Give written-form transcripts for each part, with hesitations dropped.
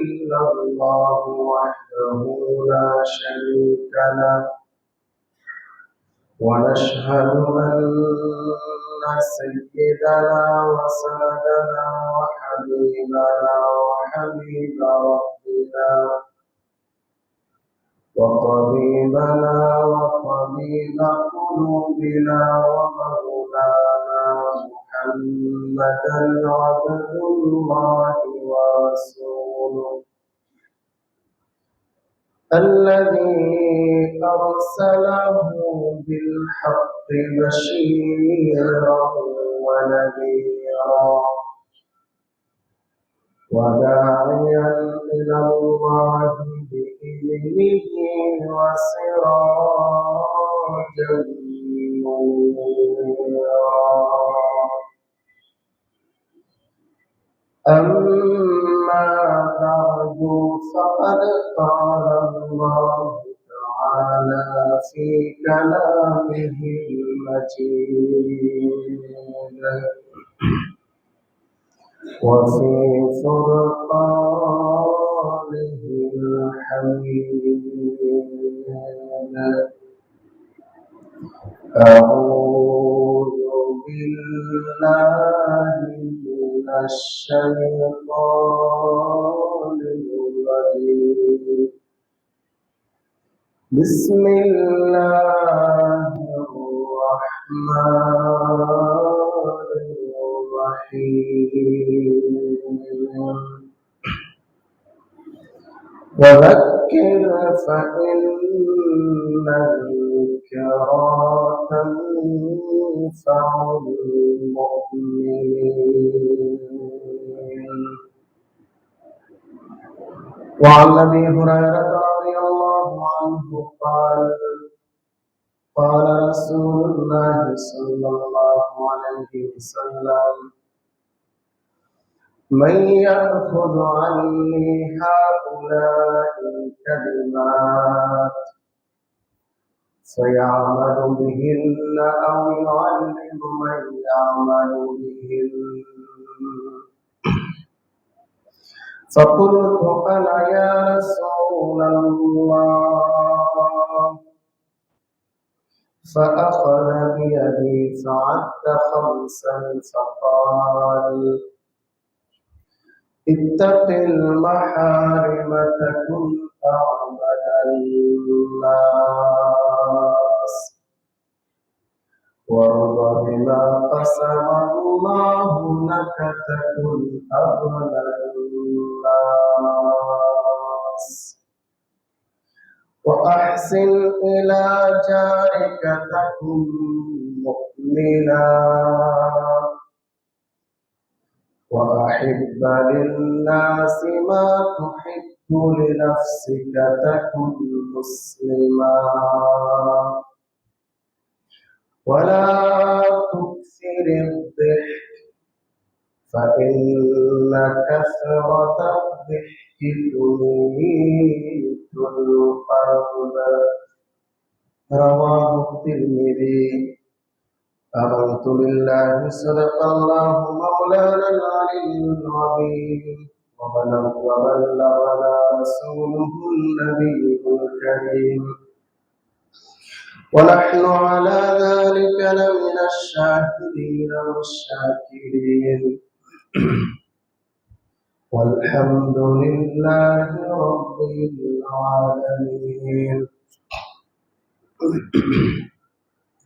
إلا الله وحده لا شريك له ونشهد أن سيدنا وسندنا وحبيبنا وحبيب ربنا وطبيبنا وطبيب قلوبنا ومولانا محمدا عبد الله ورسوله الذي أرسله بالحق بشيرا ونذيرا وداعيا إلى الله بإذنه وسراجا منيرا أما بعد فقد قال الله تعالى في كلامه المجيد وفي فرقانه الحميد أعوذ بالله من الشيطان الرجيم بسم الله الرحمن الرحيم وذكر فإن الذكرى تنفع المؤمنين وعن أبي هريرة رضي الله عنه قال قال رسول الله صلى الله عليه وسلم من يأخذ عني هؤلاء الكلمات فيعمل بهن أو يعلم من يعمل بهن فقلت أنا يا رسول الله فأخذ بيدي فعد خمسا فقال اتق المحارم تكن أعبد الناس وارض بما قسم الله لك تكن أغنى الناس وأحسن إلى جارك تكن مؤمنا وأحب للناس ما تحب لنفسك تكن مسلما ولا تكثر الضحك فإن كثرة الضحك تميت القلب رواه الترمذي آمنت بالله صدق الله مولانا العلي العظيم وبلغنا رسوله النبي الكريم ونحن على ذلك لمن الشاهدين والشاكرين والحمد لله رب العالمين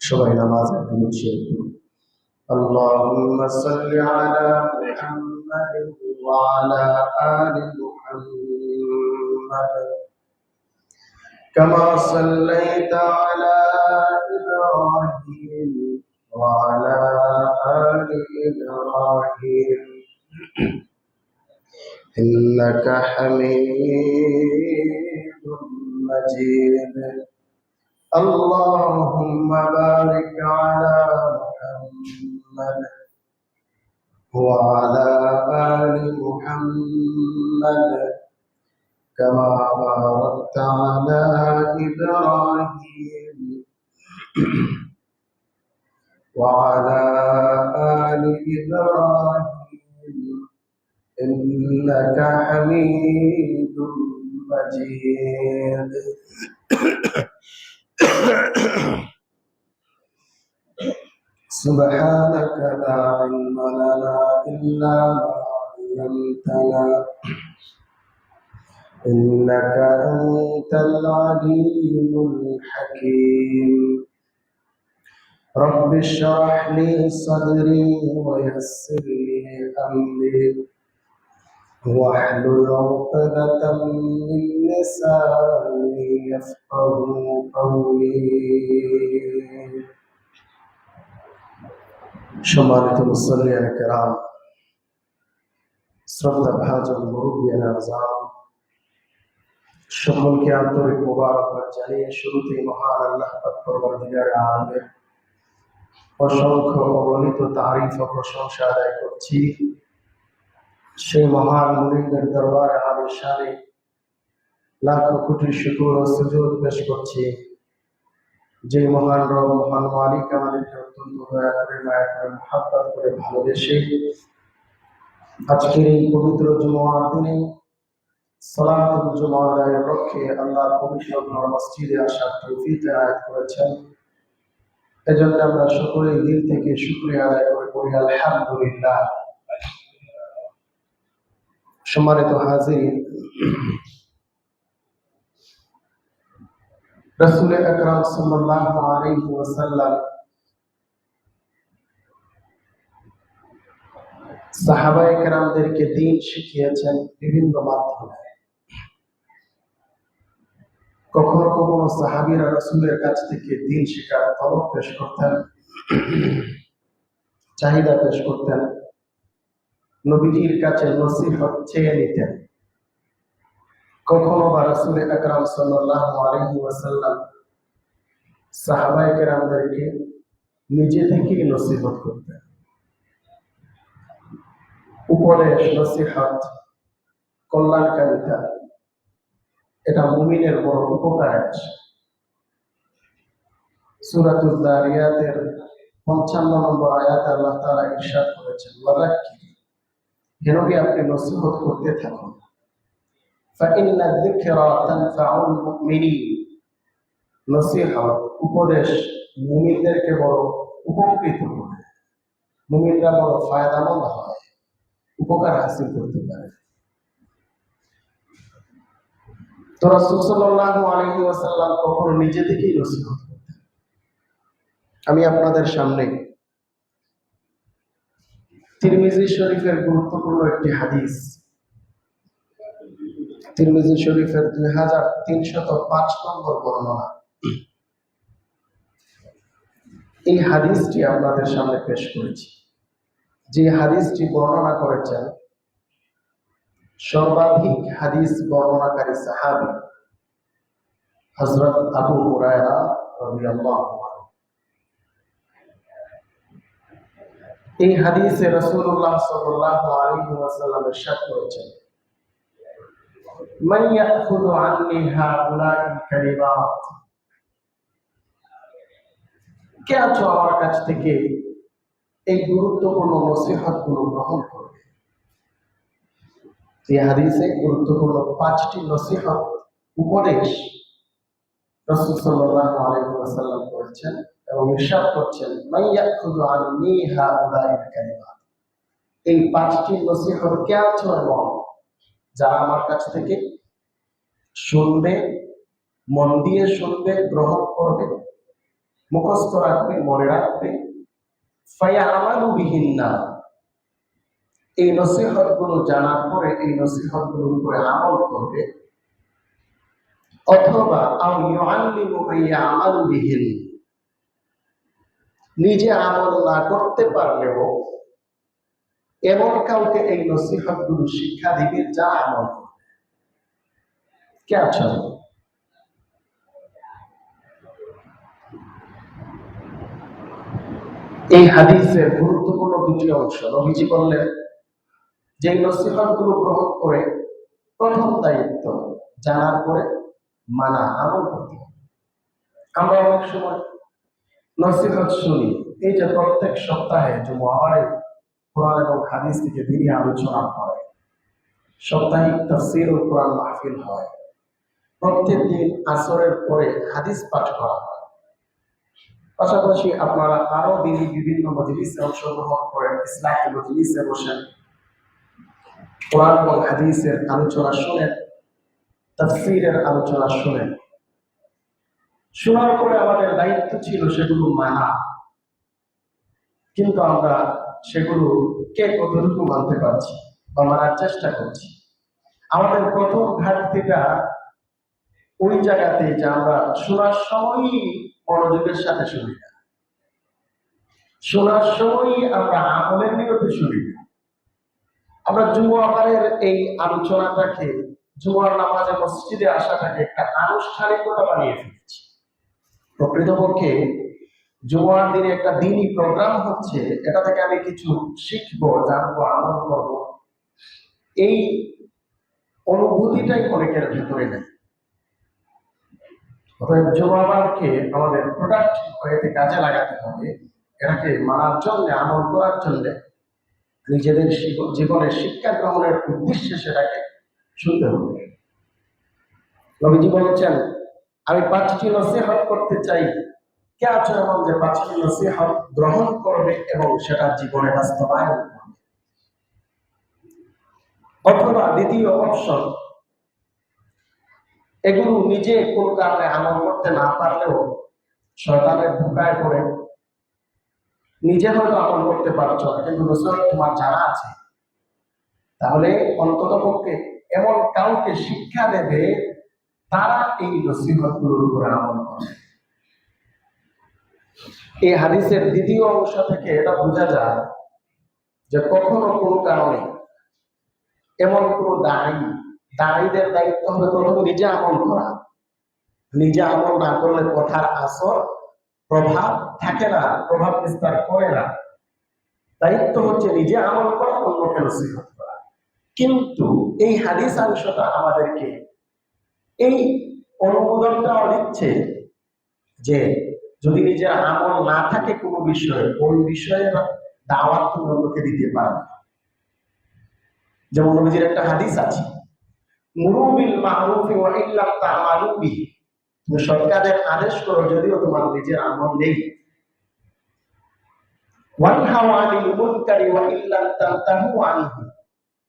সবাই নামাজ পড়ুন اللهم صل على محمد وعلى آل محمد كما صليت على إبراهيم وعلى آل إبراهيم إنك حميد مجيد اللهم بارك على محمد وعلى آل محمد كما باركت على إبراهيم وعلى آل إبراهيم إنك حميد مجيد. سبحانك لا علم لنا إلا ما علمتنا إنك أنت العليم الحكيم. رب اشرح لي صدري ويسر لي أمري واحلل عقدة من لساني يفقهوا قولي. সম্মানিত মুসল্লিয়ানে কেরাম, শ্রদ্ধাভাজন মুরব্বিয়ানে আযম, সকলকে আন্তরিক মোবারকবাদ জানিয়ে শুরুতেই মহান আল্লাহ পাক পরবর্তীকারে আলমের অসংখ্য অগণিত তারিফ ও প্রশংসা আদায় করছি। সেই মহান মুনিবের দরবারে আলিশানে লাখো কোটি শুকর ও সুজুদ পেশ করছি, যে মহান রব মহান মালিক আমাদেরকে অত্যন্ত দয়া করে মায়া করে মুহাব্বত করে ভালোবেসে আজকের এই পবিত্র জুমার দিনে সালাতুল জুমা আদায়ের লক্ষ্যে আল্লাহর পবিত্র ঘর মসজিদে আসার তৌফিক এনায়েত করেছেন। এজন্য আমরা সকলেই দিল থেকে শুকরিয়া আদায় করে বলি আলহামদুলিল্লাহ। সম্মানিত হাজির, রাসূল আকরাম সাল্লাল্লাহু আলাইহি ওয়াসাল্লাম সাহাবায়ে কেরামদেরকে দ্বীন শিখিয়েছেন বিভিন্ন মাধ্যমে। কখনো কখনো সাহাবীরা রাসূলের কাছ থেকে দ্বীন শেখার তলব পেশ করতেন, চাহিদা পেশ করতেন, নবীজির কাছে নসিহত চেয়ে নিতেন। কখনো বা রাসূল আকরাম সাল্লাল্লাহু আলাইহি ওয়াসাল্লাম সাহাবায়ে কেরামদেরকে নিজে থেকেই নসিহত করতেন। উপদেশ, নসিহত, কল্যাণকারিতা, এটা মুমিনের বড় উপকারে আসে। সূরাতুল যারিয়াতের ৫৫ নম্বর আয়াতে আল্লাহ তাআলা ইরশাদ করেছেন, ওয়াযাক্কির, হে নবী আপনি নসিহত করতে থাকুন। ফাইন্না যিকরা তানফাউল মুমিনিন, নসিহত, উপদেশ মুমিনদেরকে বড় উপকৃত করে, মুমিনরা বড় ফায়দামন্দ হয়, উপকার হাসিল করতে পারে। তো রাসূল সাল্লাল্লাহু আলাইহি ওয়াসাল্লাম কখনো নিজে থেকেই নসিহত করতেন। আমি আপনাদের সামনে তিরমিজি শরীফের গুরুত্বপূর্ণ একটি হাদিস, তিরমিজি শরীফের 2305 নম্বর বর্ণনা, এই হাদিসটি আপনাদের সামনে পেশ করেছি। যে হাদিসটি বর্ণনা করেছেন সর্বাধিক হাদিস বর্ণনাকারী সাহাবী হযরত আবু হুরায়রা রাদিয়াল্লাহু আনহু। এই হাদিসে রাসূলুল্লাহ সাল্লাল্লাহু আলাইহি ওয়াসাল্লাম ইরশাদ করেছেন, মান ইয়াখুযু আন্নি হাউলাইল কালিমাত, কে আছো আমার কাছ থেকে এই গুরুত্বপূর্ণ নসিহতগুলো গ্রহণ করবে। এই হাদিসে গুরুত্বপূর্ণ 5টি নসিহত, উপদেশ রাসূল সাল্লাল্লাহু আলাইহি ওয়াসাল্লাম করেছেন এবং ইরশাদ করছেন, মান ইয়াখুযু আন্নি হাউলাইল কালিমাত, এই 5টি নসিহত কে আছো এবং যারা আমার কাছ থেকে শুনবে, মন দিয়ে শুনবে, গ্রহণ করবে, মুখস্থ রাখবে, মনে রাখবে, ফায়ামালু বিহিন্না, এই নসিহতগুলো জানার পরে এই নসিহতগুলোর উপরে আমল করবে, অথবা আও ইউআল্লিমু মাইয়ামালু বিহিন, নিজে আমল না করতে পারলেও এমন কাউকে এই নসিহতগুলো শিক্ষা দিবে যা আমল করবে। কে আছো? এই হাদিসের গুরুত্বপূর্ণ 2টি অংশ। নবীজি বললেন যে নসিহতগুলো গ্রহণ করে প্রথম দায়িত্ব জানার পরে মানা, আমল করতে হবে। আমরা অনেক সময় নসিহত শুনি, এই যে প্রত্যেক সপ্তাহে যে মহাবারে কোরআন এবং হাদিস থেকে দিনই আলোচনা হয়, সাপ্তাহিক তাফসীরুল কোরআন মাহফিল হয়। প্রত্যেক দিন আসরের পরে হাদিস পাঠ করা হয়। পাশাপাশি আপনারা আরো দিনই বিভিন্ন মজলিসে অংশগ্রহণ করেন, ইসলামী মজলিসে বসেন, কোরআন এবং হাদিসের আলোচনা শুনেন, তাফসীরের আলোচনা শুনেন। শোনার পরে আমাদের দায়িত্ব ছিল সেগুলো মানা, কিন্তু আমরা সেগুলো কে কতটুকু মানতে পারছি বা মানার চেষ্টা করছি। আমাদের প্রথম ঘাটতিটা ওই জায়গাতে যে আমরা শোনার সময়ই মনোযোগের সাথে শুনি না, শোনার সময়ই আমরা আমলের নিয়তে শুনি না। আমরা জুমাবারের এই আলোচনাটাকে, জুমার নামাজে মসজিদে আসাটাকে একটা আনুষ্ঠানিকতা বানিয়ে ফেলেছি। প্রকৃতপক্ষে জুমার দিনে একটা দিনই প্রোগ্রাম হচ্ছে, এটা থেকে আমি কিছু শিখবো, জানবো, আমল করবো, এই অনুভূতিটাই অনেকের ভেতরে নেই। অতএব জুমাবারকে আমাদের প্রোডাক্টিভ ওয়েতে কাজে লাগাতে হবে। এটাকে মানার জন্য, আমল করার জন্য, নিজেদের জীবনের শিক্ষা গ্রহণের উদ্দেশ্যে সেটাকে শুনতে হবে। নবীজি বলেছেন, আমি 5টি নসিহত করতে চাই। কে আছে এমন যে 5টি নসিহত গ্রহণ করবে এবং সেটা জীবনে বাস্তবায়ন করবে? অথবা দ্বিতীয় অপশন, এগুলো নিজে কোন কারণে আমল করতে না পারলেও শয়তানের ধোঁকায় পড়ে নিজে হয়তো আমল করতে পারছো না, কিন্তু নসিহত তোমার জানা আছে, তাহলে অন্ততপক্ষে এমন কাউকে শিক্ষা দেবে তারা এই নসিহত গুলোর উপরে আমল করে। এই হাদিসের দ্বিতীয় অংশ থেকে এটা বোঝা যায় যে কখনো কোনো কারণে এমন কোনো দায়ীদের দায়িত্ব হবে প্রথমে নিজে আমল করা। নিজে আমল না করলে কথার আসর প্রভাব থাকে না, প্রভাব বিস্তার করে না। দায়িত্ব হচ্ছে নিজে আমল করা, অন্যকে নসিহত করা। কিন্তু এই হাদিস অংশটা আমাদেরকে এই অনুমোদনটাও দিচ্ছে যে যদি নিজের আমল না থাকে কোনো বিষয়ে, ওই বিষয়ে দাওয়াত তুমি অন্যকে দিতে পারবে। যেমন নবীজির একটা হাদিস আছে, মুরু বিল মা'রুফি ওয়া ইল্লাম তা'মালু বিহি, তুমি সৎ কাজের আদেশ করো যদিও তোমার নিজের আমল নেই। ওয়ানহাউ আনিল মুনকারি ওয়া ইল্লাম তানতাহু আনহু,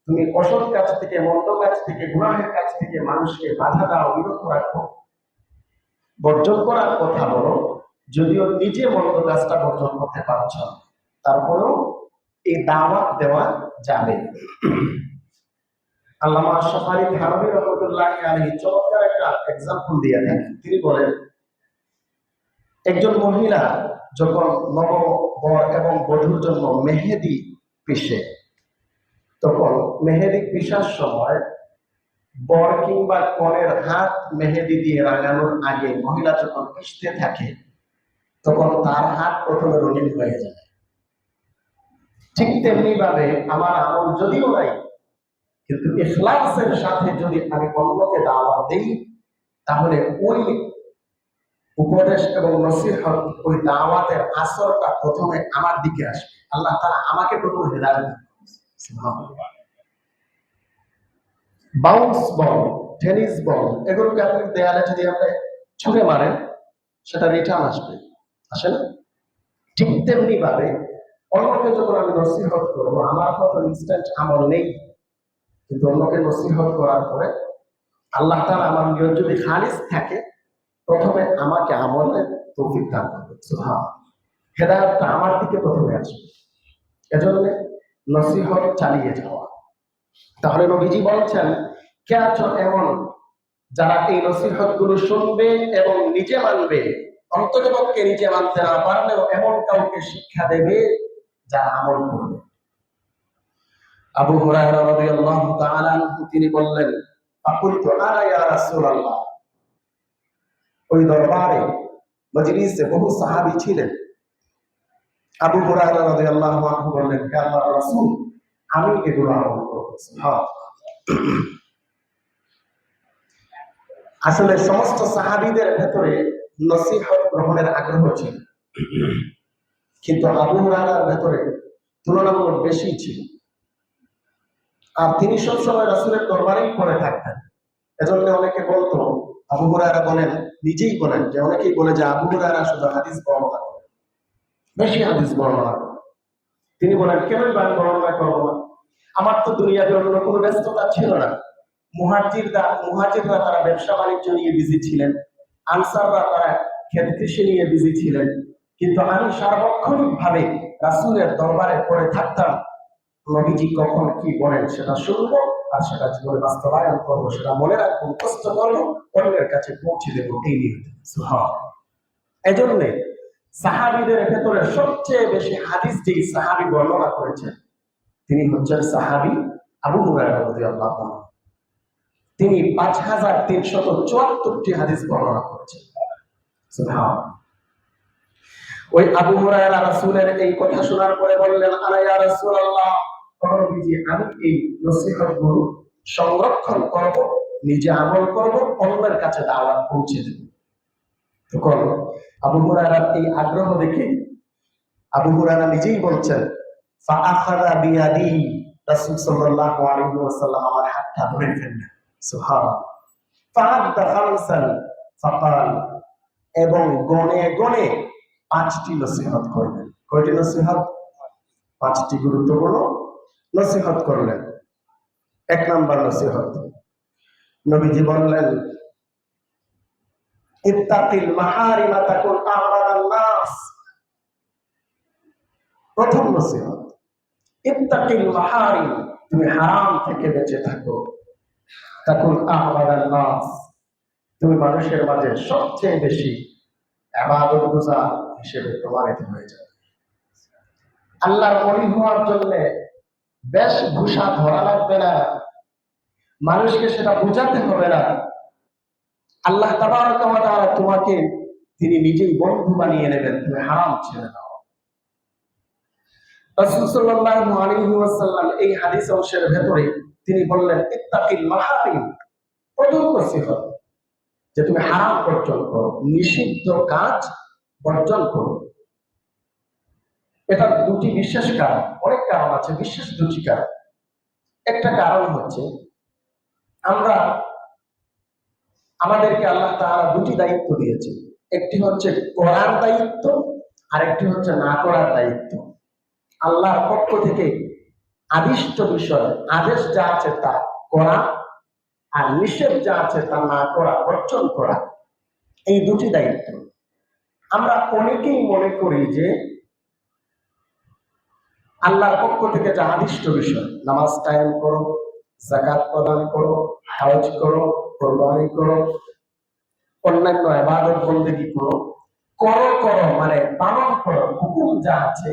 তুমি অসৎ কাজ থেকে, মন্দ কাজ থেকে, গুনাহের কাজ থেকে মানুষকে বাধা দাও, বিরত রাখো, বর্জন করার কথা বলো, যদিও নিজে মন্দ কাজটা বর্জন করতে পারছ, তারপরেও এই দাওয়াত দেওয়া যাবে। আল্লামা আশরাফ আলী থানভী রাহমাতুল্লাহি আলাইহি চমৎকার একটা এক্সাম্পল দিয়ে থাকেন। তিনি বলেন, একজন মহিলা যখন নববর এবং বধূর জন্য মেহেদি পিষে, তখন মেহেদি পিষার সময় বর কিংবা কনের হাত মেহেদি দিয়ে রাঙানোর আগে মহিলা যখন পিষতে থাকে, তখন তার হাত প্রথমে রঙিন হয়ে যায়। ঠিক তেমনি ভাবে আমার আমল যদিও নাই, কিন্তু ইখলাসের সাথে যদি আমি অন্যকে দাওয়াত দেই, তাহলে ওই উপদেশ এবং নসিহত, ওই দাওয়াতের আসরটা প্রথমে আমার দিকে আসবে। আল্লাহ তাআলা আমাকে প্রথমে হেদায়েত দান করবেন। সুবহানাল্লাহ। বাউন্স বল, টেনিস বল, এগুলোকে আপনি দেয়ালে যদি আপনি ছুঁড়ে মারেন, সেটা রিটার্ন আসবে, আসে না? ঠিক তেমনি ভাবে অন্যকে যখন আমি নসিহত করবো, আমার হয়তো ইনস্ট্যান্ট আমল নেই, কিন্তু অন্যকে নসিহত করার পরে আল্লাহ তাআলা আমার নিয়ত যদি খালিস থাকে, প্রথমে আমাকে আমলের তৌফিক দান করবে। সুবহানাল্লাহ। হেদায়েতটা আমার দিকে প্রথমে আসবে। এজন্য নসিহত চালিয়ে যাওয়া। তাহলে নবীজি বলছেন, কে আছো এমন যারা এই নসিহত গুলো শুনবে এবং নিজে মানবে, অন্ততপক্ষে নিজে মানতে না পারলেও এমন কাউকে শিক্ষা দেবে যারা আমল করবে। আবু হুরায়রা রাদিয়াল্লাহু তাআলা আনহু তিনি বললেন, ফাকুলতু আনা ইয়া রাসূলুল্লাহ। ওই দরবারে মজলিসে বহু সাহাবী ছিলেন। আবু হুরায়রা রাদিয়াল্লাহু আনহু বললেন, হে আল্লাহর রাসূল, আমি এগুলো আমল করব। আসলে সমস্ত সাহাবীদের ভেতরে নসিহত গ্রহণের আগ্রহ ছিল, কিন্তু আবু হুরায়রার ভেতরে তুলনামূলক বেশি ছিল। আর তিনি সবসময় রাসূলের দরবারেই পড়ে থাকতেন। এজন্য অনেকে বলতো, আবু হুরায়রা বলেন, নিজেই বলেন যে অনেকেই বলে যে আবু হুরায়রা শুধু হাদিস বর্ণনা করে, বেশি হাদিস বর্ণনা করে। তিনি বলেন, কেন আমি বর্ণনা করবো না? আমার তো দুনিয়াতে অন্য কোনো ব্যস্ততা ছিল না। মুহাজিররা তারা ব্যবসা বাণিজ্য নিয়ে বিজি ছিলেন, আনসাররা তারা ক্ষেত কৃষি নিয়ে বিজি ছিলেন, কিন্তু আমি সার্বক্ষণিক ভাবে রাসূলের দরবারে পড়ে থাকতাম। নবীজি কখন কি বলেন সেটা শুনবো, আর সেটা জীবনে বাস্তবায়ন করবো, সেটা মনে রাখবো, মুখস্থ করবো, অন্যের কাছে পৌঁছে দেবো, এই নিয়ে। এজন্য সাহাবীদের ভেতরে সবচেয়ে বেশি হাদিস যেই সাহাবী বর্ণনা করেছেন তিনি হচ্ছেন সাহাবী আবু হুরায়রা রাদিয়াল্লাহু আনহু। তিনি 5374টি হাদিস বর্ণনা করেছেন। সুবহানাল্লাহ। ওই আবু হুরায়রা রাসূলের এই কথা শোনার পরে বললেন, আনা ইয়া রাসূলুল্লাহ, নবীজি আমি এই নসিহতগুলো সংরক্ষণ করব, নিজে আমল করব, অন্যের কাছে দাওয়াত পৌঁছে দেব। তখন আবু হুরায়রার এই আগ্রহ দেখে আবু হুরায়রা নিজেই বলছেন, ফাআখাযা বিয়াদি, রাসূল সাল্লাল্লাহু আলাইহি ওয়াসাল্লাম আমার হাতটা ধরে ফেললেন। সুবহানাল্লাহ। ফাআদ্দা খামসান ফাকাল, এবং গনে গনে 5টি নসিহত করলেন। কয়টি নসিহত? 5টি গুরুত্বপূর্ণ নসিহত করলেন। 1 নাম্বার নসিহত, নবীজি বললেন, ইত্তাকিল মাহারিমা তাকুন আ'বাদান নাস। প্রথম নসিহত, ইত্তাকিল মাহারিম, তুমি হারাম থেকে বেঁচে থাকো, তাকুন আ'বাদান নাস, তুমি মানুষের মাঝে সবচেয়ে বেশি ইবাদতগুজার হিসেবে প্রমাণিত হয়ে যাবে। আল্লাহর ওলি হওয়ার জন্য বেশভূষা ধরা লাগবে না, মানুষকে সেটা বোঝাতে হবে না। আল্লাহ তাবারক ওয়া তাআলা তোমাকে তিনি নিজেই বন্ধু বানিয়ে নেবেন, তুমি হারাম ছেড়ে দাও। রাসূল সাল্লাল্লাহু আলাইহি ওয়াসাল্লাম এই হাদিস অংশের ভেতরে তিনি বললেন, ইত্তাকিল মাহারিম, প্রথম নসিহত যে তুমি হারাম বর্জন করো, নিষিদ্ধ কাজ বর্জন করো। এটা দুটি বিশেষ কারণ, অনেক কারণ আছে, বিশেষ দুটি কারণ। একটা কারণ হচ্ছে আমরা আমাদেরকে আল্লাহ তাআলা দুটি দায়িত্ব দিয়েছে, একটি হচ্ছে করার দায়িত্ব, আর একটি হচ্ছে না করার দায়িত্ব। আল্লাহর পক্ষ থেকে আদিষ্ট বিষয়, আদেশ যা আছে তা করা, আর নিষেধ যা আছে তা না করা, বর্জন করা, এই দুটি দায়িত্ব। আমরা অনেকেই মনে করি যে আল্লাহর পক্ষ থেকে যা আদিষ্ট বিষয়, নামাজ কায়েম করো, যাকাত প্রদান করো, হজ করো, কুরবানি করো, অন্যান্য ইবাদত বন্দেগী করো, করো মানে পালন করো, হুকুম যা আছে,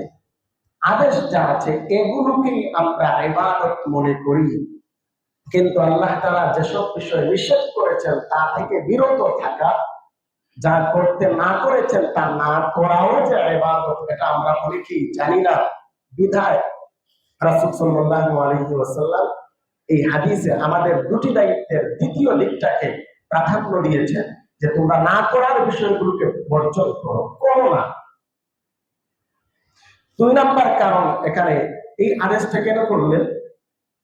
আদেশ যা আছে, এগুলোকেই আমরা ইবাদত মনে করি। কিন্তু আল্লাহ তাআলা যেসব বিষয় নিষেধ করেছেন তা থেকে বিরত থাকা, যা করতে না করেছেন তা না করাও যে ইবাদত, এটা আমরা অনেকেই জানি না। বিধায় রাসূল সাল্লাল্লাহু আলাইহি ওয়াসাল্লাম এই হাদিসে আমাদের দুটি দায়িত্বের দ্বিতীয় দিকটাকে প্রাধান্য দিয়েছেন, যে তোমরা না করার বিষয়গুলোকে বর্জন করো না। 2 নাম্বার কারণ, এখানে এই আদেশটা কেন করলেন?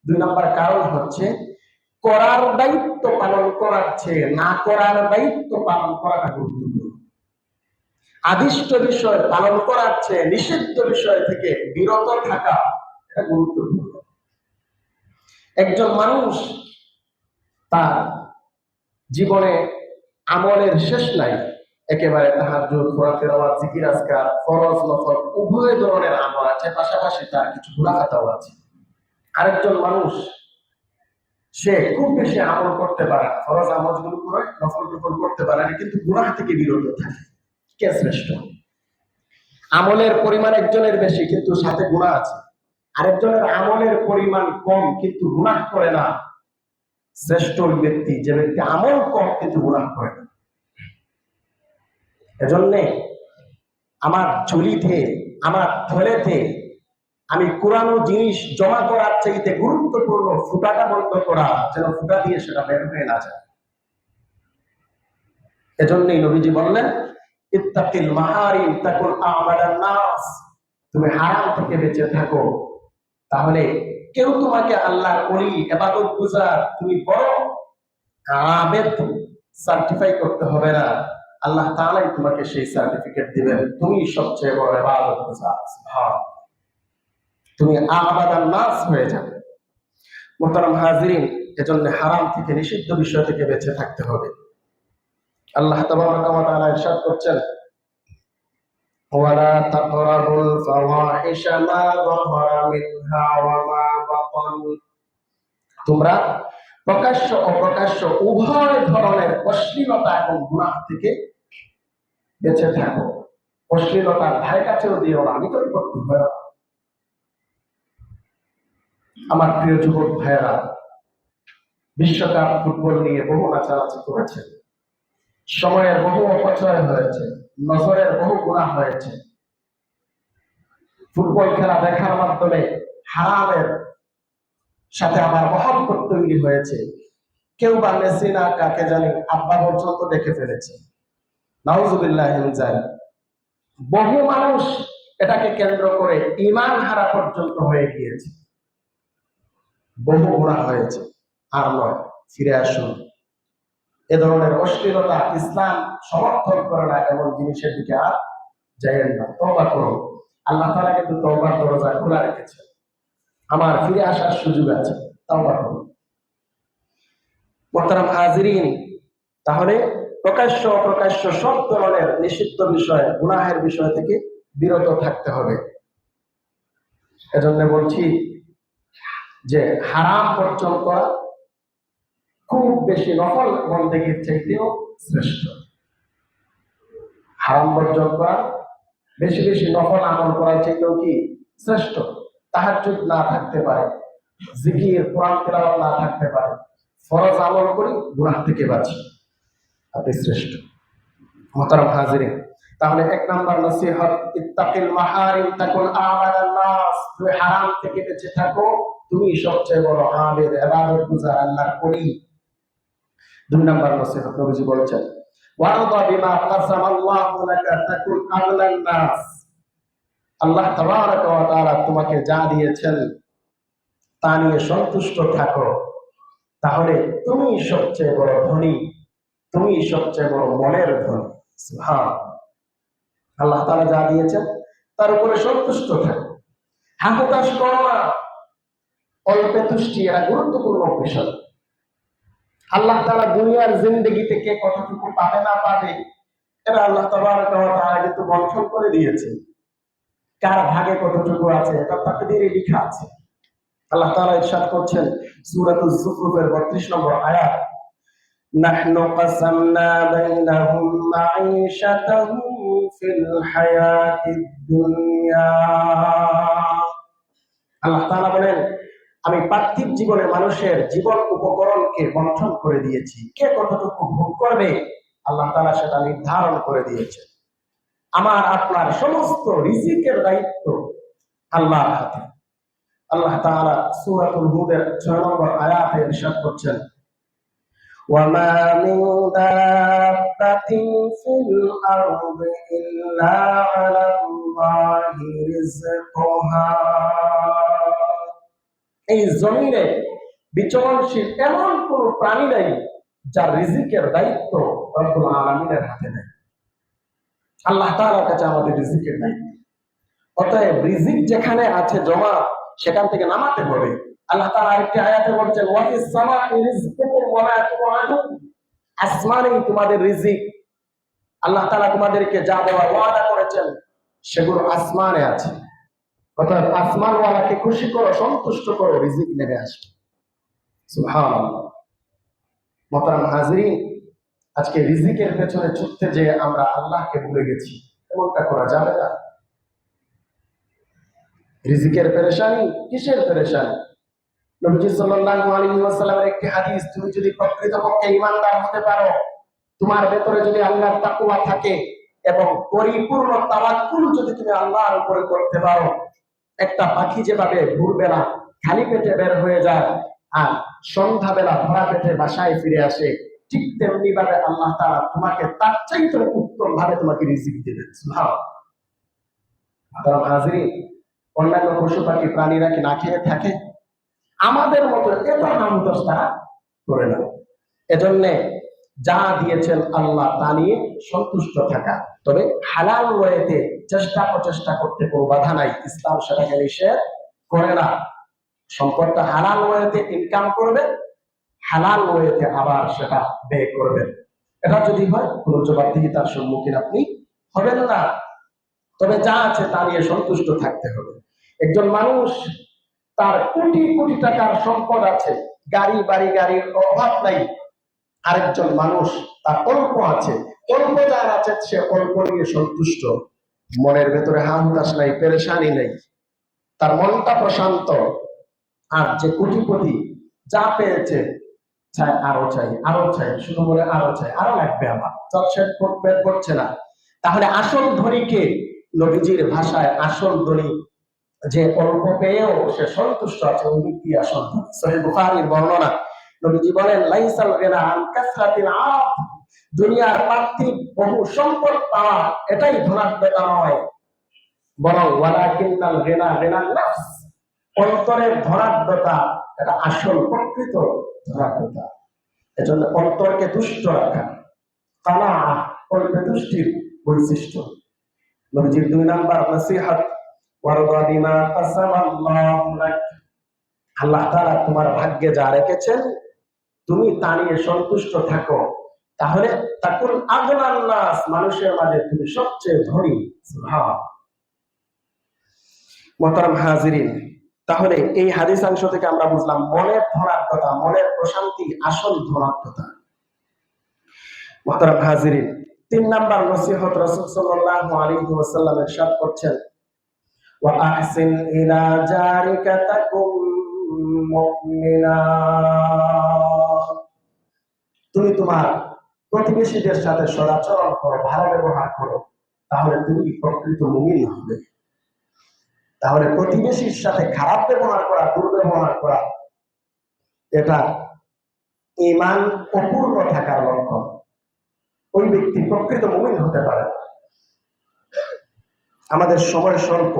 2 নাম্বার কারণ হচ্ছে করার দায়িত্ব পালন করার চেয়ে না করার দায়িত্ব পালন করাটা গুরুত্বপূর্ণ। আদিষ্ট বিষয় পালন করার চেয়ে নিষিদ্ধ বিষয় থেকে বিরত থাকা এটা গুরুত্বপূর্ণ। একজন মানুষ তার জীবনে আমলের শেষ নাই, একেবারে তাহাজ্জুদ, কোরআন তেলাওয়াত, জিকির আজকার, ফরজ নফল উভয় ধরনের আমল আছে, পাশাপাশি তার কিছু গুনাহও আছে। আরেকজন মানুষ সে খুব বেশি আমল করতে পারে, ফরজ আমলগুলো করে, নফল টফল করতে পারে না, কিন্তু গুনাহ থেকে বিরত থাকে। কে শ্রেষ্ঠ? আমলের পরিমাণ একজনের বেশি কিন্তু সাথে গুনাহ আছে, আরেকজনের আমলের পরিমাণ কম কিন্তু গুনাহ করে না। শ্রেষ্ঠ ব্যক্তি যে ব্যক্তি আমল কম কিন্তু গুনাহ করে না। এজন্য আমার ঝুলিতে, আমার থলেতে আমি কোরআন জিনিস জমা করার চাইতে গুরুত্বপূর্ণ ফুটাটা বন্ধ করা, যেন ফুটা দিয়ে সেটা বের হয়ে না যায়। এজন্যই নবীজি বললেন, ইত্তাকিল মাহারিম তাকুন আ'বাদান নাস, তুমি হারাম থেকে বেঁচে থাকো, তাহলে কেউ তোমাকে আল্লাহর ওলি ইবাদত গুজার তুমি বড় আবেদ সার্টিফাই করতে হবে না। আল্লাহ তাআলাই তোমাকে সেই সার্টিফিকেট দিবেন, তুমি সবচেয়ে বড় ইবাদত গুজার। সুবহানাল্লাহ, তুমি আবাদান নাস হয়ে যাবে। মুহতারাম হাজিরিন, এজন্য হারাম থেকে নিষিদ্ধ বিষয় থেকে বেঁচে থাকতে হবে। আল্লাহ তাবারাকা ওয়া তাআলা ইরশাদ করছেন, ওয়ালা তাকরাবুল ফাওয়াহিশা মা যাহারা মিনহা ওয়া মা বাতান, তোমরা প্রকাশ্য অপ্রকাশ্য উভয় ধরনের অশ্লীলতা এবং গুনাহ থেকে বেঁচে থাকো। অশ্লীলতার ধারে কাছেও দিও না, নিকটবর্তী হও না। আমার প্রিয় যুবক ভাইয়েরা, বিশ্বকাপ ফুটবল নিয়ে বহু নাচানাচি করেছে, সময়ের বহু অপচয় হয়েছে, নজরের বহু গুনাহ হয়েছে। ফুটবল খেলা দেখার মাধ্যমে হারামের সাথে আমার মহব্বত তৈরি হয়েছে। কেউ বা মেসি না কাকে জানি আব্বা পর্যন্ত দেখে ফেলেছে, নাউজুবিল্লাহি মিন যালিক। বহু মানুষ এটাকে কেন্দ্র করে ঈমান হারা পর্যন্ত হয়ে গিয়েছে। বহু গুনাহ হয়েছে, আর নয়, ফিরে আসুন। এ ধরনের অশ্লীলতা ইসলাম সমর্থন করে না, এমন জিনিসের দিকে আর যাইয়েন না, তওবা করুন। আল্লাহ তাআলা কিন্তু তওবার দরজা খোলা রেখেছে, আমার ফিরে আসার সুযোগ আছে, তওবা করুন। মুহতারাম হাজিরিন, তাহলে প্রকাশ্য অপ্রকাশ্য সব ধরনের নিষিদ্ধ বিষয়, গুনাহের বিষয় থেকে বিরত থাকতে হবে। এজন্য বলছি যে হারাম বর্জন করা খুব বেশি নফল বন্দেগীর চাইতেও শ্রেষ্ঠ। হারাম বর্জন করা বেশি বেশি নফল আমল করার চাইতেও কি শ্রেষ্ঠ। তাহাজ্জুদ না থাকতে পারে, জিকির কোরআন তেলাওয়াত না থাকতে পারে, ফরজ আমল করি, গুনাহ থেকে বাঁচি, আপনি শ্রেষ্ঠ। মুহতারাম হাজিরিন, তাহলে এক নাম্বার নসিহত, ইত্তাকিল মাহারিম তাকুন আ'বাদান নাস, তুমি হারাম থেকে বেঁচে থাকো, তুমি সবচেয়ে বড় আবেদ, ইবাদত গুজার, আল্লাহর ওলি। দুই নাম্বার নসিহত, নবীজি বলেছেন, ওয়ারদা বিমা কাসামাল্লাহু লাকা তাকুন আগলান নাস, আল্লাহ তাবারাকা ওয়া তাআলা তোমাকে যা দিয়েছেন তা নিয়ে সন্তুষ্ট থাকো, তাহলে তুমি সবচেয়ে বড় ধনী, তুমি সবচেয়ে বড় মনের ধনী। সুবহানাল্লাহ, আল্লাহ তাআলা যা দিয়েছেন তার উপরে সন্তুষ্ট থাকো, হাহুতাশ করো না, অল্পে তুষ্টি, এরা গুরুত্বপূর্ণ বিষয়। আল্লাহ তাআলা দুনিয়ার জিন্দেগি থেকে কতটুকু পাবে না পাবে, এটা আল্লাহ তাবারাকা ওয়া তাআলা কিন্তু বন্টন করে দিয়েছে। কার ভাগে কতটুকু আছে এটা তাকদীরে লেখা আছে। আল্লাহ তাআলা ইরশাদ করছেন সূরাতুজ যুখরুফের ৩২ নম্বর আয়াত, নাহনু কাসামনা বাইনাহুম মাঈশাতাহুম ফিল হায়াতিদ দুনিয়া, আল্লাহ তাআলা বলেন, আমি পার্থিব জীবনে মানুষের জীবন উপকরণকে বন্টন করে দিয়েছি। কে কতটুকু ভোগ করবে আল্লাহ তাআলা সেটা নির্ধারণ করে দিয়েছে। আমার আপনার সমস্ত রিজিকের দায়িত্ব আল্লাহর হাতে। আল্লাহ তাআলা সূরাতুল হুদের ৬ নম্বর আয়াতে ইরশাদ করছেন, ওয়ামা মিন দাব্বাতিন ফিল আরদি ইল্লা আলাল্লাহি রিজকুহা, এই জমিনে বিচরণশীল এমন কোন প্রাণী নাই যার রিজিকের দায়িত্ব রব্বুল আলামিনের হাতে নেই। আল্লাহ তাআলার কাছে আমাদের রিজিকের দায়িত্ব। অতএব রিজিক যেখানে আছে জমা, সেখান থেকে নামাতে হবে। আল্লাহ তাআলা আরেকটি আয়াতে বলছেন, ওয়া ফিস সামাই রিজকুকুম ওয়া মা তুআদুন, আসমানেই তোমাদের রিজিক। আল্লাহ তাআলা তোমাদেরকে যা দেওয়ার ওয়াদা করেছেন সেগুলো আসমানে আছে। অর্থাৎ আসমানওয়ালাকে খুশি করো, সন্তুষ্ট করো, রিজিক নেমে আসবে। সুবহানাল্লাহ। মুহতারাম হাজিরিন, আজকে রিজিকের পেছনে ছুটতে যে আমরা আল্লাহকে ভুলে গেছি, এমনটা করা যাবে না। রিজিকের পেরেশানি, কিসের পেরেশানি? নবীজি সাল্লাল্লাহু আলাইহি ওয়াসাল্লামের একটি হাদিস, তুমি যদি প্রকৃতপক্ষে ঈমানদার হতে পারো, তোমার ভেতরে যদি আল্লাহর তাকওয়া থাকে এবং পরিপূর্ণ তাওয়াক্কুল যদি তুমি আল্লাহর উপরে করতে পারো, একটা পাখি যেভাবে ভোরবেলা খালি পেটে বের হয়ে যায় আর সন্ধ্যাবেলা ভরা পেটে বাসায় ফিরে আসে, ঠিক তেমনি ভাবে আল্লাহ তাআলা তোমাকে তার চাইতে উত্তম ভাবে তোমাকে রিজিক দিবেন। সুবহানাল্লাহ। হাজিরিন, অন্যান্য পশু পাখি প্রাণীরা কি না খেয়ে থাকে? আমাদের মতো এত নামদোষ তারা করে না। এজন্যে যা দিয়েছেন আল্লাহ তা নিয়ে সন্তুষ্ট থাকা, তবে হালাল ওয়েতে চেষ্টা প্রচেষ্টা করতে কোনো বাধা নাই, ইসলাম সেটাকে নিষেধ করে না। সম্পদটা হালাল ওয়েতে ইনকাম করবে, হালাল ওয়েতে আবার সেটা ব্যয় করবেন। এটা যদি হয় কোনো জবাবদিহিতার সম্মুখীন আপনি হবেন না। তবে যা আছে তা নিয়ে সন্তুষ্ট থাকতে হবে। একজন মানুষ তার কোটি কোটি টাকার সম্পদ আছে, গাড়ি বাড়ি গাড়ির অভাব নাই। আরেকজন মানুষ তার অল্প আছে, অল্প যার আছে সে অল্প নিয়ে সন্তুষ্ট, মনের ভেতরে হামতাস নাই, পেরেশানি নাই, তার মনটা প্রশান্ত। আর যে কোটিপতি যা পেয়েছে চাই আরো চাই আরো চাই, শুধু বলে আরো চাই, আরো লাগবে, আমার চটশেট করছে না। তাহলে আসল ধনীকে, নবীজির ভাষায় আসল ধনী যে অল্প পেয়েও সে সন্তুষ্ট আছে, ওই ব্যক্তি আসল ধনী। সহিহ বুখারীর বর্ণনা, নবীজি বলেন লাইসাল গিনা আন কাসরাতিল আরাব, দুনিয়ার পার্থিব বহু সম্পদ পাওয়া এটাই ধনাত্মতা নয়, বরং ওয়ালাকিন্নাল গিনা গিনান নাফস, অন্তরের ধনাত্মতা এটা আসল প্রকৃত ধনাত্মতা। এজন্য অন্তরকে দুষ্ট রাখা, কানা অল্পে দুষ্টির বৈশিষ্ট্য। নবীজির 2 নাম্বার নসিহত, ওয়ারদা বিমা কাসামাল্লাহু লাক, আল্লাহ তাআলা তোমার ভাগ্যে যা রেখেছেন তুমি তা নিয়ে সন্তুষ্ট থাকো, তাহলে তাকুন আগনান নাস, মানুষের মাঝে তুমি সবচেয়ে ধনী। সুবহান। মুহতারাম হাজিরিন, তাহলে এই হাদিস অংশ থেকে আমরা বুঝলাম মনের ধনাত্মতা, মনের প্রশান্তি আসল ধনাত্মতা। মুহতারাম হাজিরিন, 3 নাম্বার নসিহত, রাসূল সাল্লাল্লাহু আলাইহি ওয়াসাল্লাম ইরশাদ করছেন, ওয়া আহসিন ইলা জারিকা তাকুম মুমিনা, তুমি তোমার প্রতিবেশীদের সাথে সদাচরণ করো, ভালো ব্যবহার করো, তাহলে তুমি প্রকৃত মুমিন হবে। তাহলে প্রতিবেশীর সাথে খারাপ ব্যবহার করা, দুর্ব্যবহার করা, এটা ঈমান অপূর্ণ থাকার লক্ষণ। ওই ব্যক্তি প্রকৃত মুমিন হতে পারে। আমাদের সময় স্বল্প,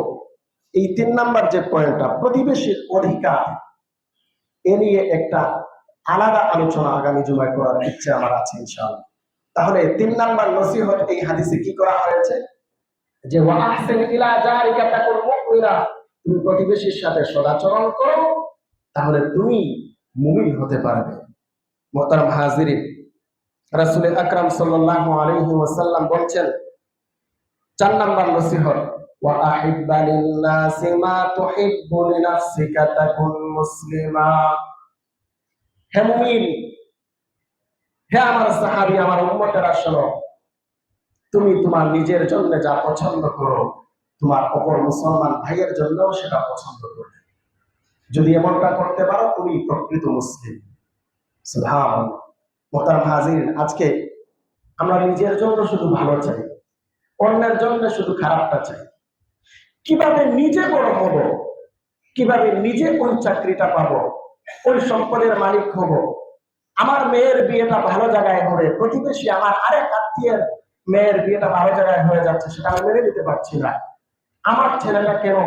এই 3 নাম্বার যে পয়েন্টটা, প্রতিবেশীর অধিকার, এ নিয়ে একটা আলাদা আলোচনা আগামী জুমায় করার ইচ্ছে আমার আছে ইনশাআল্লাহ। তাহলে 3 নাম্বার নসিহত এই হাদিসে কি করা হয়েছে, যে ওয়া আহসিন ইলা জারিকা তাকুন মুমিনা, তুমি প্রতিবেশীর সাথে সদাচরণ করো, তাহলে তুমি মুমিন হতে পারবে। মুহতারাম হাজিরিন, রাসূল আকরাম সাল্লাল্লাহু আলাইহি ওয়াসাল্লাম বলেন 4 নাম্বার নসিহত, ওয়া আহিব্বা লিন-নাসি মা তুহিব্বু লিনাফসিকা তাকুন মুসলিমা। হে মুমিন, হে আমার সাহাবী, আমার উম্মতেরা শোনো, তুমি তোমার নিজের জন্য যা পছন্দ করো, তোমার অপর মুসলমান ভাইয়ের জন্য সেটা পছন্দ করবে। যদি এমনটা করতে পারো তুমি প্রকৃত মুসলিম। সুবহানাল্লাহ। মুহতারাম হাজিরিন, আজকে আমরা নিজের জন্য শুধু ভালো চাই, অন্যের জন্য শুধু খারাপটা চাই। কিভাবে নিজে বড় হব, কিভাবে নিজে ওই চাকরিটা পাবো, ওই সম্পদের মালিক হব, আমার মেয়ের বিয়েটা ভালো জায়গায় হবে, প্রতিবেশী আমার আরেক আত্মীয়ের মেয়ের বিয়েটা ভালো জায়গায় হয়ে যাচ্ছে, সেটা আমি মেনে নিতে পারছি না। আমার ছেলেটা কেন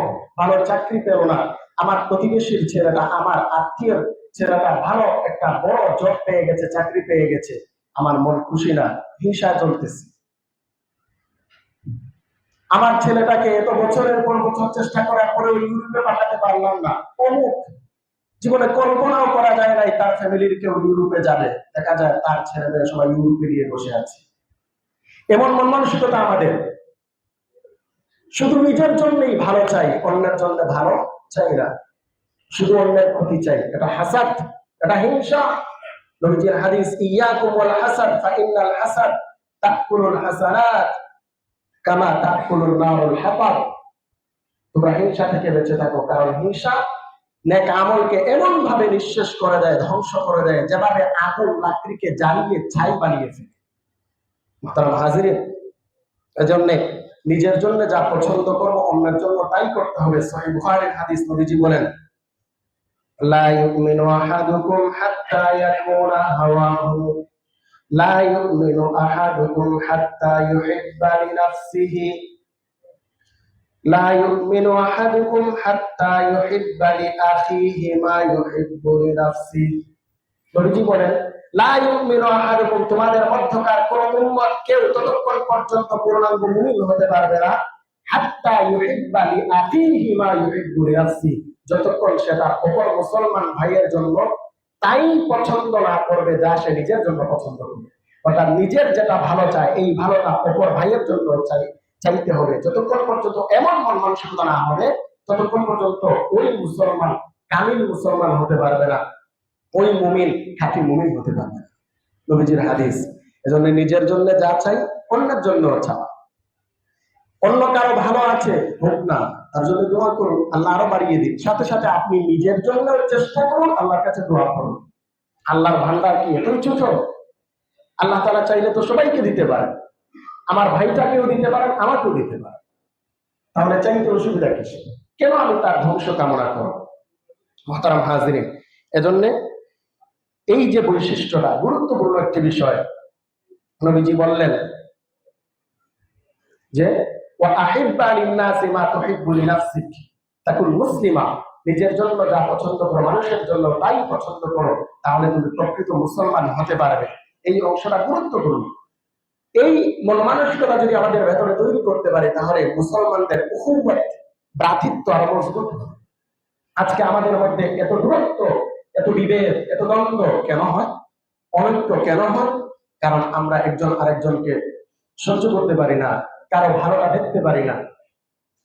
ভালো চাকরি পেল না, আমার প্রতিবেশীর ছেলেটা, আমার আত্মীয়ের ছেলেটা ভালো একটা বড় জব পেয়ে গেছে, চাকরি পেয়ে গেছে, আমার মন খুশি না, হিংসা চলতেছে। আমার ছেলেটাকে এত বছরের পর বছর চেষ্টা করার পরেও ইউরোপে পাঠাতে পারলাম না, অমুক, জীবনে কল্পনাও করা যায় নাই তার ফ্যামিলির কেউ ইউরোপে যাবে, দেখা যায় তার ছেলেমেয়ে সবাই ইউরোপে গিয়ে বসে আছে। এমন মন মানসিকতা আমাদের, শুধু নিজের জন্যই ভালো চাই, অন্যের জন্য ভালো চাই না, শুধু অন্যের ক্ষতি চাই, এটা হাসাদ, এটা হিংসা। নবীজির হাদিস, ইয়াকুম ওয়াল হাসাদ ফাইন্নাল হাসাদ তাকুলুল হাসানাত কামা তাকুলুন নারুল হাতাব। তোমরা হিংসা থেকে বেঁচে থাকো, কারণ হিংসা নেক আমলকে এমন ভাবে নিঃশেষ করে দেয়, ধ্বংস করে দেয়, যেভাবে আগুন লাকড়িকে জ্বালিয়ে ছাই বানিয়ে ফেলে। মুহতারাম হাজিরিন, এজন্য নিজের জন্য যা পছন্দ করব, অন্যের জন্য তাই করতে হবে। সহিহ বুখারীর হাদিস, নবীজি বলেন, লা ইউমিনু আহাদুকুম হাত্তা ইয়াকুনা হাওয়াহু লা ইউমিনু আহাদুকুম হাত্তা ইউহিব্বা লিনাফসিহি লা ইউমিনু আহাদুকুম হাত্তা ইউহিব্বা লিআখিহি মা ইউহিব্বু লিনাফসিহি। নবীজি বলেন, লা ইউমিনু আহাদুকুম, তোমাদের মধ্যকার কোন উম্মত কেউ ততক্ষণ পর্যন্ত পূর্ণাঙ্গ মুমিন হতে পারবে না হাত্তা ইউহিব্বা লিআখিহি মা ইউহিব্বু লিনাফসিহি, যতক্ষণ সে তার অপর মুসলমান ভাইয়ের জন্য তাই পছন্দ না করবে যা সে নিজের জন্য পছন্দ করবে। অর্থাৎ নিজের যেটা ভালো চায় এই ভালোটা অপর ভাইয়ের জন্য চাইতে হবে। যতক্ষণ পর্যন্ত এমন মন মানসিকতা না হবে ততক্ষণ পর্যন্ত ওই মুসলমান কামিল মুসলমান হতে পারবে না, ওই মুমিন খাঁটি মুমিন হতে পারবে না। নবীজির হাদিস। এজন্য নিজের জন্য যা চাই অন্যের জন্য চাওয়া। অন্য কারো ভালো আছে হোক না, তার জন্য দোয়া করুন, আল্লাহ আরো বাড়িয়ে দিন। সাথে সাথে আপনি নিজের জন্য চেষ্টা করুন, আল্লাহর কাছে দোয়া করুন। আল্লাহর ভান্ডার কি এতই ছোট? আল্লাহ তাআলা চাইলে তো সবাইকে দিতে পারেন, আমার ভাইটাকেও দিতে পারেন, আমাকেও দিতে পারেন। তাহলে চাইতে অসুবিধা কিছু, কেন আমি তার ধ্বংস কামনা করব? মুহতারাম হাজিরিন, এজন্য এই যে বৈশিষ্ট্যটা গুরুত্বপূর্ণ একটি বিষয়। নবীজি বললেন যে ওয়া আহিব্বা লিন-নাসি মা তুহিব্বু লিনাফসিক তাকুন মুসলিমা, নিজের জন্য যা পছন্দ করো মানুষের জন্য তাই পছন্দ করো, তাহলে তুমি প্রকৃত মুসলমান হতে পারবে। এই অংশটা গুরুত্বপূর্ণ। এই মন মানসিকতা যদি আমাদের ভেতরে তৈরি করতে পারে তাহলে মুসলমানদের উখুওয়াত, ভ্রাতৃত্ব আরো মজবুত হবে। আজকে আমাদের মধ্যে এত দূরত্ব, এত বিভেদ, এত দ্বন্দ্ব কেন হয়? অনৈক্য কেন হয়? কারণ আমরা একজন আরেকজনকে সহ্য করতে পারি না, কারো ভালোটা দেখতে পারি না।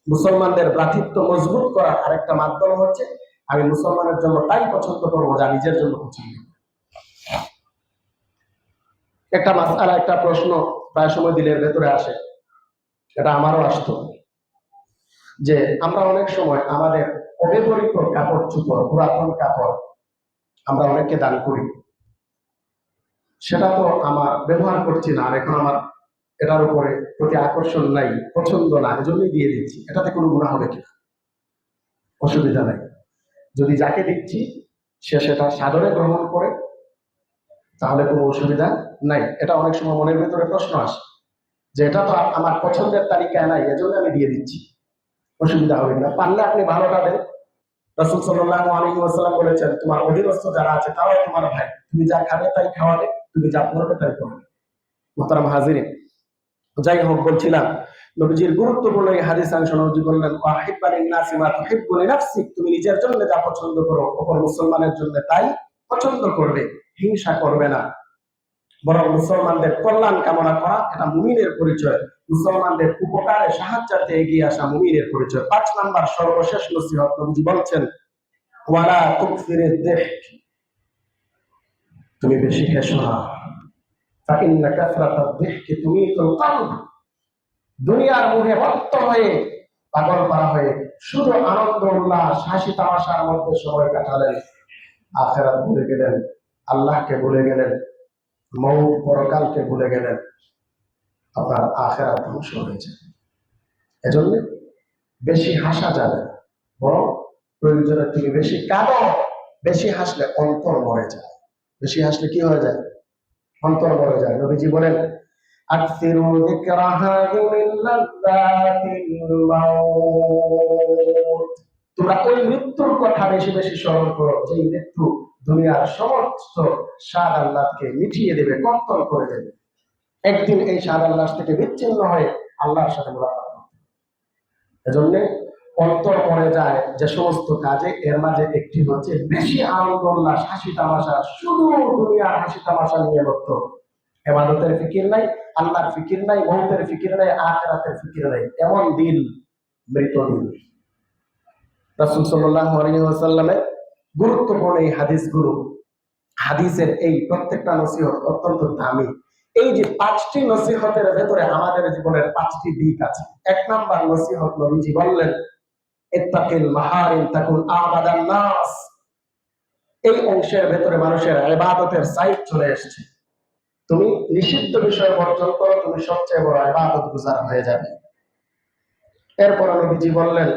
মুসলমানদের ভ্রাতৃত্ব মজবুত করার আরেকটা মাধ্যম হচ্ছে আমি মুসলমানের জন্য তাই পছন্দ করবো যা নিজের জন্য পছন্দ। একটা মাসআলা, একটা প্রশ্ন প্রায় সময় দিলের ভেতরে আসে, এটা আমারও আসতো, যে আমরা অনেক সময় আমাদের অব্যবহৃত কাপড় চোপড়, পুরাতন কাপড় আমরা অনেককে দান করি। সেটা তো আমার ব্যবহার করছি না, আর এখন আমার এটার উপরে প্রতি আকর্ষণ নাই, পছন্দ না, এজন্যই দিয়ে দিচ্ছি। এটাতে কোনো গুনাহ হবে কিনা? অসুবিধা নাই। যদি যাকে দিচ্ছি সে সেটা সাদরে গ্রহণ করে তাহলে কোনো অসুবিধা নাই। এটা অনেক সময় মনের ভেতরে প্রশ্ন আসে যে এটা তো আমার পছন্দের তালিকায় নাই, এজন্য আমি দিয়ে দিচ্ছি, অসুবিধা হবে কিনা? পারলে আপনি ভালোটা দেন। রাসূল সাল্লাল্লাহু আলাইহি ওয়াসাল্লাম বলেছেন, তোমার অধীনস্থ যারা আছে তারাও তোমার ভাই, তুমি যা খাবে তাই খাওয়াবে, তুমি যা পড়বে তাই পড়বে। মুহতারাম হাজিরিন, যাই হোক, বলছিলাম নবীজির গুরুত্বপূর্ণ এই হাদিস অংশ। নবীজি বললেন ওয়াহিব্বা লিন-নাসি মা তুহিব্বু লিনাফসিক, তুমি নিজের জন্য যা পছন্দ করো অপর মুসলমানের জন্য তাই পছন্দ করবে, হিংসা করবে না, বরং মুসলমানদের কল্যাণ কামনা করা এটা মুমিনের পরিচয়। মুসলমানদের উপকারে সাহায্যার্থে এগিয়ে আসা মুমিনের পরিচয়। 5 নাম্বার সর্বশেষ নসিহত, নবীজি বলছেন ওয়ালা তুকসিরিদ যিহক, তুমি বেশি হেসো না। ফাইন্না কাসরাতাদ যিহকি তুমিতুল কলব, দুনিয়ার মুহে মত্ত হয়ে পাগল পারা হয়ে শুধু আনন্দ উল্লাস হাসি তামাশার মধ্যে সময় কাটালেন, আখিরাত ভুলে গেলেন, আল্লাহকে ভুলে গেলেন, মৌত পরকালকে ভুলে গেলেন, আপনার আখিরাত ধ্বংস হয়ে যাবে। এজন্য বেশি হাসা যাবে না, বরং প্রয়োজনে তুমি বেশি কাঁদো। বেশি হাসলে অন্তর মরে যায়। বেশি হাসলে কি হয়ে যায়? অন্তর মরে যায়। নবীজি বলেন আকসিরু যিকরাহা মিন লাযযাতিল মাউত, তোমরা ওই মৃত্যুর কথা বেশি বেশি স্মরণ করো যে মৃত্যু দুনিয়ার সমস্ত স্বাদ আহ্লাদকে মিটিয়ে দেবে, কর্তন করে দেবে। একদিন এই স্বাদ আহ্লাদ থেকে বিচ্ছিন্ন হয়ে আল্লাহর সাথে মুলাকাত হবে। এজন্য অন্তর মরে যায় যে সমস্ত কাজে, এর মাঝে একটি হচ্ছে বেশি আনন্দ উল্লাস হাসি তামাশা, শুধু দুনিয়ার হাসি তামাশা নিয়ে মত্ত। ইবাদতের ফিকির নাই, আল্লাহর ফিকির নাই, মৌতের ফিকির নাই, আখিরাতের ফিকির নাই। এমন দিন মৃত দিন। রাসূল সাল্লাল্লাহু আলাইহি ওয়াসাল্লামের গুরুত্বপূর্ণ এই হাদিসগুলো, হাদিসের এই প্রত্যেকটা নসিহত অত্যন্ত দামি। এই যে 5টি নসিহতের ভেতরে আমাদের জীবনের 5টি দিক আছে। 1 নাম্বার নসিহত, নবীজি বললেন ইত্তাকিল মাহারিম তাকুন আবাদান নাস। এই অংশের ভেতরে মানুষের ইবাদতের সাইড চলে এসেছে। তুমি নিষিদ্ধ বিষয় বর্জন করো, তুমি সবচেয়ে বড় ইবাদত গুজার হয়ে যাবে। এরপর নবীজি বললেন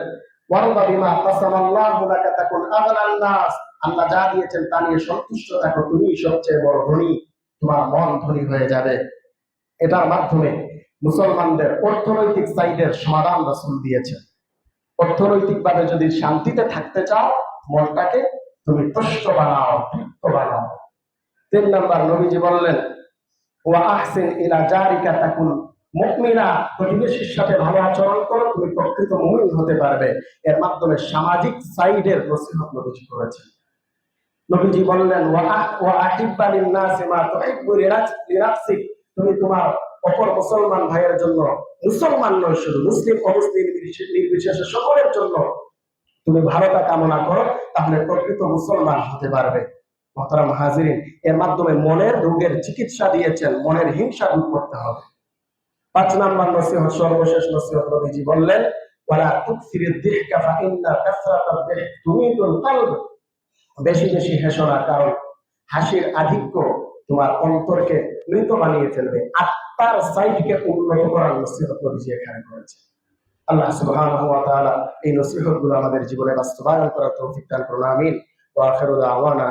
ওয়ারদা বিমা কাসামাল্লাহু লাকা তাকুন আগনান নাস, আল্লাহ যা দিয়েছেন তা নিয়ে সন্তুষ্ট থাকো, তুমি সবচেয়ে বড় ধনী, তোমার মন ধনী হয়ে যাবে। এটার মাধ্যমে মুসলমানদের অর্থনৈতিক চাহিদার সমাধান রাসূল দিয়েছেন। অর্থনৈতিকভাবে যদি শান্তিতে থাকতে চাও, মনটাকে তুমি তুষ্ট বানাও, তৃপ্ত বানাও। 3 নাম্বার, নবীজি বললেন ওয়া আহসিন ইলা জারিকা তাকুন মুমিনা, প্রতিবেশীর সাথে ভালো আচরণ করো, তুমি প্রকৃত মুমিন হতে পারবে। এর মাধ্যমে সামাজিক সাইডের নসিহত নবীজি করেছেন। নবীজি বললেন ওয়া আহিব্বা লিন-নাসি মা তুহিব্বু লিনাফসিক, তুমি তোমার অপর মুসলমান ভাইয়ের জন্য, মুসলমান নয় শুধু, মুসলিম অমুসলিম নির্বিশেষে সকলের জন্য তুমি ভালোটা কামনা করো, তাহলে প্রকৃত মুসলমান হতে পারবে। মুহতারাম হাজিরিন, এর মাধ্যমে মনের রোগের চিকিৎসা দিয়েছেন, মনের হিংসা দূর করতে হবে। 5 নাম্বার নসিহত, সর্বশেষ নসিহত, নবীজি বললেন ওয়ালা তুকসিরিদ যিহকা ফা ইন্না কাসরাতাদ যিহক তুমিতুল কলব, বেশি বেশি হেসো না, কারণ হাসির আধিক্য তোমার অন্তরকে মৃত বানিয়ে ফেলবে। আত্মার সাইডকে উন্নত করার নসিহত নবীজি এখানে করেছেন। আল্লাহ সুবহানাহু ওয়া তাআলা এই নসিহতগুলো আমাদের জীবনে বাস্তবায়ন করার তৌফিক দান করুন। আমিন। ওয়া আখিরু দাওয়ানা